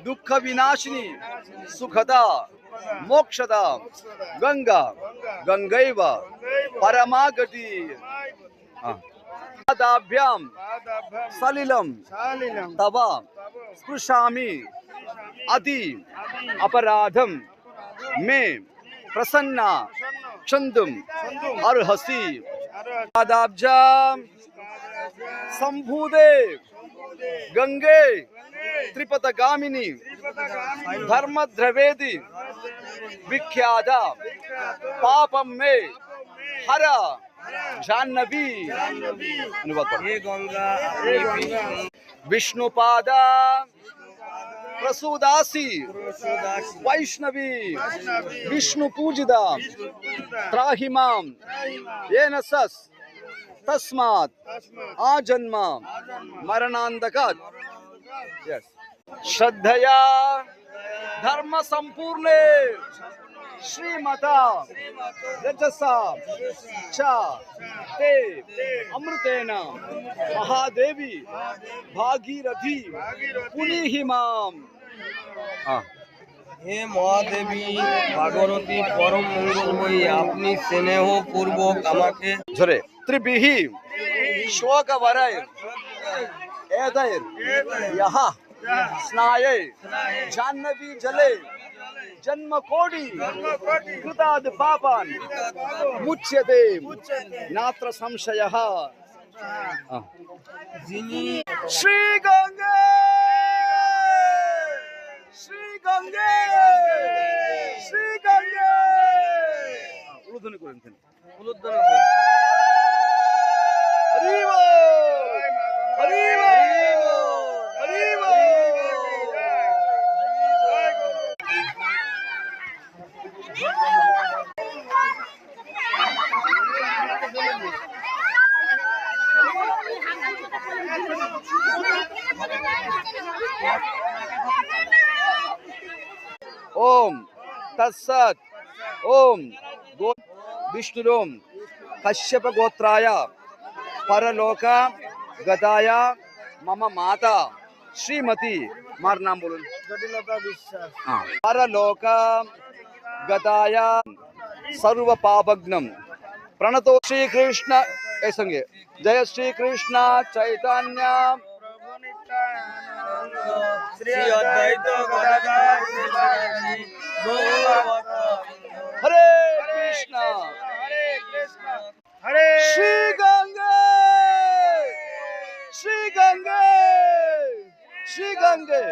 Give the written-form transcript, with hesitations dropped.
दुःख विनाशिनी सुखदा मोक्षदा गंगा गंगैव परमागति पादाभ्यां सलिलं तव स्पृशामि अति अपराधम मे प्रसन्ना क्षन्तुम अर्हसि पादाब्जां संभूदे गंगे त्रिपथगामिनी धर्मद्रवेदि विख्याता पापम में हर जाह्नवी विष्णुपादा प्रसूदासी वैष्णवी विष्णु पूजिता त्राहि मां येन सस् तस्मात् आजन्म मरणांधकात् श्रद्धया धर्म संपूर्णे श्रीमता रजसा च ते अमृतेन महादेवी भागीरथी पुनीहि माम। হে মহাদেবী ভাগরতী পরম মঙ্গলময়ী, আপনি স্নেহ পূর্বক আমাকে ঝরে ত্রিবিহি শোক বরায় এদায়ের ইহা স্নায়ে জাহ্নবী জলে जन्म कोटि कृताद् पापान् मुच्यते नात्र संशयः। श्री गंगे श्री गंगे श्री गंगे उलुध्वनि करें हरि बोल हरि बोल हरि बोल। ओम तत्सत ओम विष्णुरोम कश्यप गोत्राय परलोक गताय मम माता श्रीमती मार नाम बोलूं জটিলতা বিশ্বাস परलोक गताय सर्व पापग्नम प्रणतो श्री कृष्ण ए संगे जय श्री कृष्ण चैतन्य শ্রী অদ্বৈত গদাধর শিবাজি গৌরভক্ত हरे कृष्ण হরে श्री गंगे श्री गंगे श्री गंगे